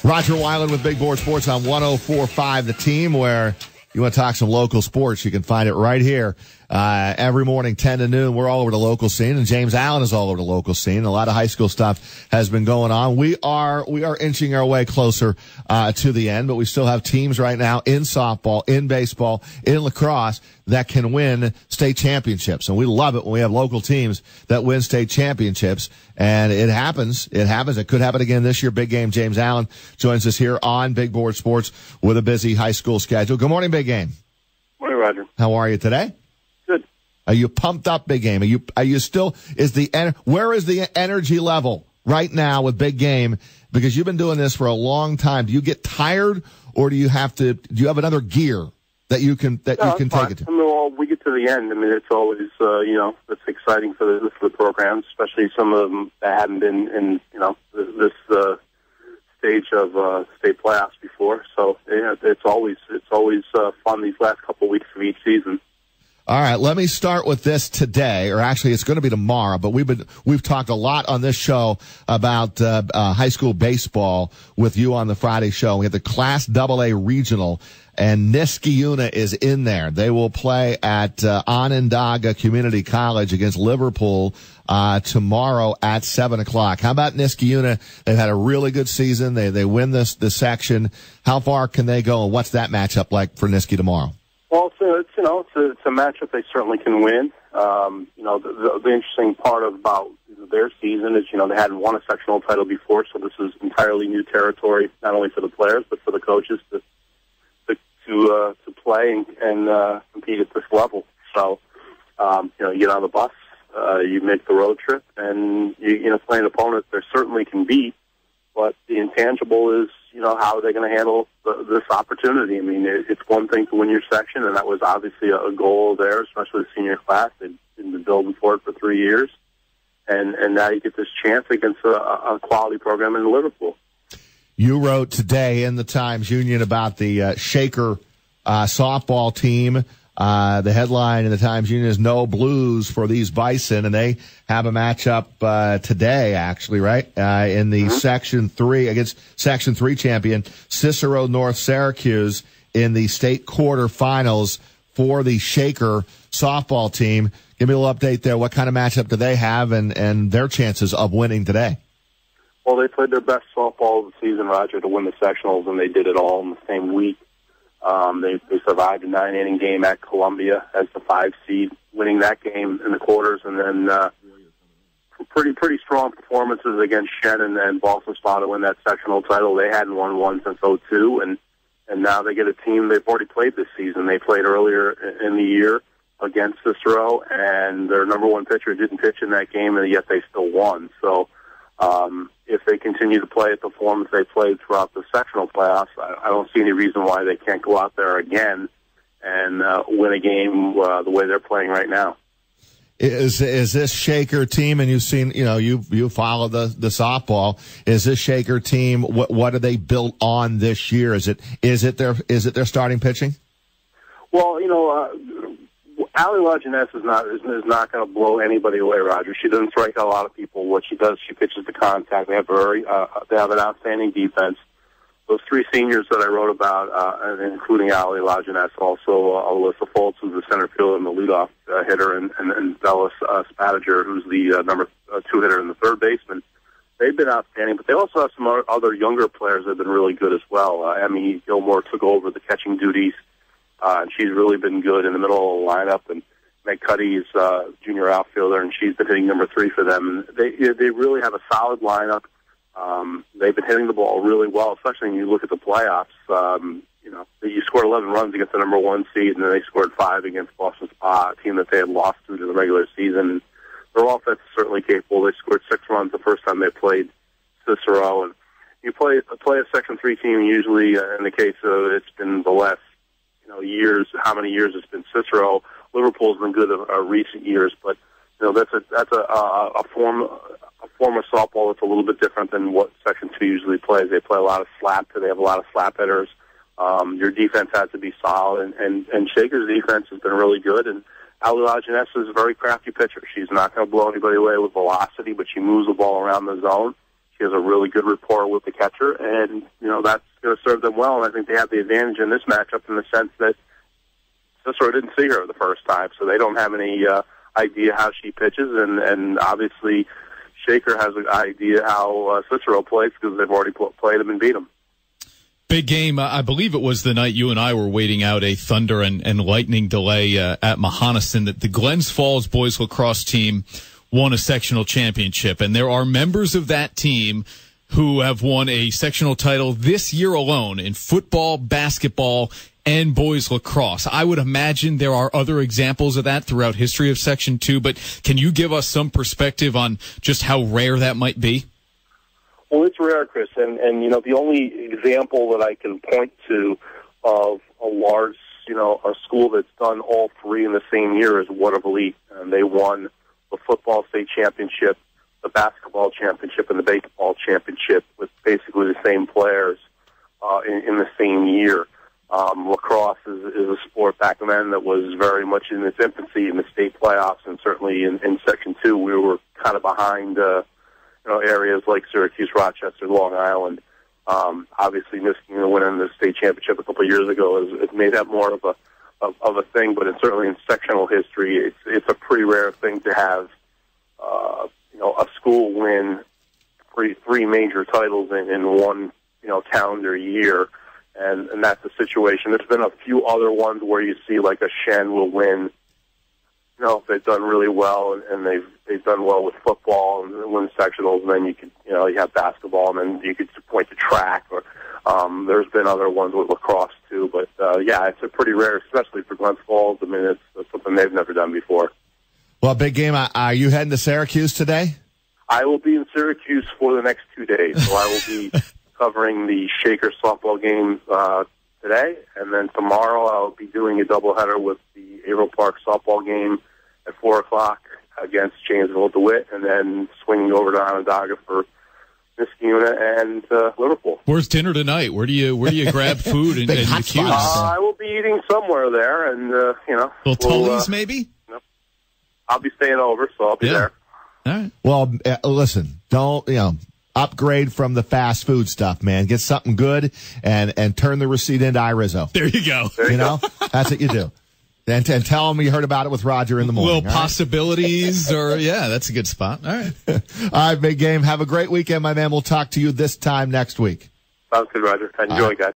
Roger Weiland with Big Board Sports on 104.5 The Team, where you want to talk some local sports, you can find it right here. Every morning, 10 to noon, we're all over the local scene, and James Allen is all over the local scene. A lot of high school stuff has been going on. We are inching our way closer, to the end, but we still have teams right now in softball, in baseball, in lacrosse that can win state championships. And we love it when we have local teams that win state championships. And it happens. It happens. It could happen again this year. Big Game James Allen joins us here on Big Board Sports with a busy high school schedule. Good morning, Big Game. Morning, Roger. How are you today? Good. Are you pumped up, Big Game? Are you still, where is the energy level right now with Big Game? Because you've been doing this for a long time. Do you get tired, or do you have another gear that you can take it to? I mean, well, we get to the end. I mean, it's always, it's exciting for the programs, especially some of them that haven't been in, this stage of state playoffs before. So, it's always fun these last couple of weeks of each season. All right, let me start with this today, or actually it's going to be tomorrow, but we've talked a lot on this show about high school baseball with you on the Friday show. We have the Class AA Regional, and Niskayuna is in there. They will play at Onondaga Community College against Liverpool tomorrow at 7 o'clock. How about Niskayuna? They've had a really good season. They win this section. How far can they go, and what's that matchup like for Niskay tomorrow? Well, it's a matchup they certainly can win. The interesting part about their season is, they hadn't won a sectional title before, so this is entirely new territory, not only for the players but for the coaches to play and compete at this level. So, you get on the bus, you make the road trip, and you play an opponent they certainly can beat. But the intangible is, how are they going to handle this opportunity? I mean, it's one thing to win your section, and that was obviously a goal there, especially the senior class. They've been building for it for 3 years. And now you get this chance against a quality program in Liverpool. You wrote today in the Times-Union about the Shaker softball team. The headline in the Times-Union is "No Blues for these Bison," and they have a matchup today, actually, right? In the Section 3 against Section 3 champion Cicero North Syracuse in the state quarterfinals for the Shaker softball team. Give me a little update there. What kind of matchup do they have, and their chances of winning today? Well, they played their best softball of the season, Roger, to win the sectionals, and they did it all in the same week. They survived a 9-inning game at Columbia as the 5 seed, winning that game in the quarters, and then pretty strong performances against Shannon and Boston Spa to win that sectional title. They hadn't won one since 2002, and now they get a team they've already played this season. They played earlier in the year against Cicero, and their number one pitcher didn't pitch in that game, and yet they still won. So if they continue to play at the form that they played throughout the sectional playoffs, I don't see any reason why they can't go out there again and win a game the way they're playing right now. Is this Shaker team, and you've seen, you follow the softball, is this Shaker team, what are they built on this year? Is it their starting pitching? Well, Allie Lajeunesse is not going to blow anybody away, Roger. She doesn't strike out a lot of people. What she does, she pitches to contact. They have an outstanding defense. Those 3 seniors that I wrote about, including Allie Lajeunesse, also Alyssa Foltz, who's the center fielder and the leadoff hitter, and Bella Spadiger, who's the number 2 hitter and the third baseman. They've been outstanding, but they also have some other younger players that have been really good as well. Emmy Gilmore took over the catching duties. And she's really been good in the middle of the lineup. And Meg Cuddy's junior outfielder, and she's been hitting number 3 for them. And they really have a solid lineup. They've been hitting the ball really well, especially when you look at the playoffs. You scored 11 runs against the number 1 seed, and then they scored 5 against Boston Spa, a team that they had lost to in the regular season. Their offense is certainly capable. They scored 6 runs the first time they played Cicero. And you play a Section 3 team, usually in the case of it's been the last years, how many years it's been Cicero. Liverpool's been good in recent years, but that's a form of softball that's a little bit different than what Section 2 usually plays. They play a lot of slap. They have a lot of slap hitters. Your defense has to be solid, and Shaker's defense has been really good. And Allie Lajeunesse is a very crafty pitcher. She's not going to blow anybody away with velocity, but she moves the ball around the zone. She has a really good rapport with the catcher, and, that's going to serve them well. And I think they have the advantage in this matchup in the sense that Cicero didn't see her the first time, so they don't have any idea how she pitches, and obviously Shaker has an idea how Cicero plays because they've already played him and beat him. Big game. I believe it was the night you and I were waiting out a thunder and lightning delay at Mahonison that the Glens Falls boys lacrosse team won a sectional championship. And there are members of that team who have won a sectional title this year alone in football, basketball, and boys lacrosse. I would imagine there are other examples of that throughout history of Section 2, but can you give us some perspective on just how rare that might be? Well, it's rare, Chris, and the only example that I can point to of a large, a school that's done all three in the same year is Waterville, and they won the football state championship, the basketball championship, and the baseball championship with basically the same players in the same year. Lacrosse is a sport back then that was very much in its infancy in the state playoffs, and certainly in Section 2 we were kind of behind areas like Syracuse, Rochester, Long Island. Obviously, Niskayuna winning the state championship a couple of years ago has made that more of a thing. But it's certainly in sectional history, it's a pretty rare thing to have a school win three major titles in one calendar year, and that's the situation. There's been a few other ones where you see like a Shen will win. They've done really well, and they've done well with football and win sectionals, and then you have basketball, and then you could point to track. Or there's been other ones with lacrosse too, but it's a pretty rare, especially for Glens Falls. I mean, it's something they've never done before. Well, big game. Are you heading to Syracuse today? I will be in Syracuse for the next 2 days, so I will be covering the Shaker softball game today, and then tomorrow I'll be doing a doubleheader with the Averill Park softball game at 4 o'clock against Janesville DeWitt, and then swinging over to Onondaga for Niskayuna and Liverpool. Where's dinner tonight? Where do you grab food and the cues? I will be eating somewhere there, and little Tully's maybe. I'll be staying over, so I'll be there. All right. Well, listen, don't upgrade from the fast food stuff, man. Get something good and turn the receipt into iRizzo. There you go. That's what you do. And tell them you heard about it with Roger in the morning. Little possibilities, or that's a good spot. All right. All right, big game. Have a great weekend, my man. We'll talk to you this time next week. Sounds good, Roger. Enjoy, guys.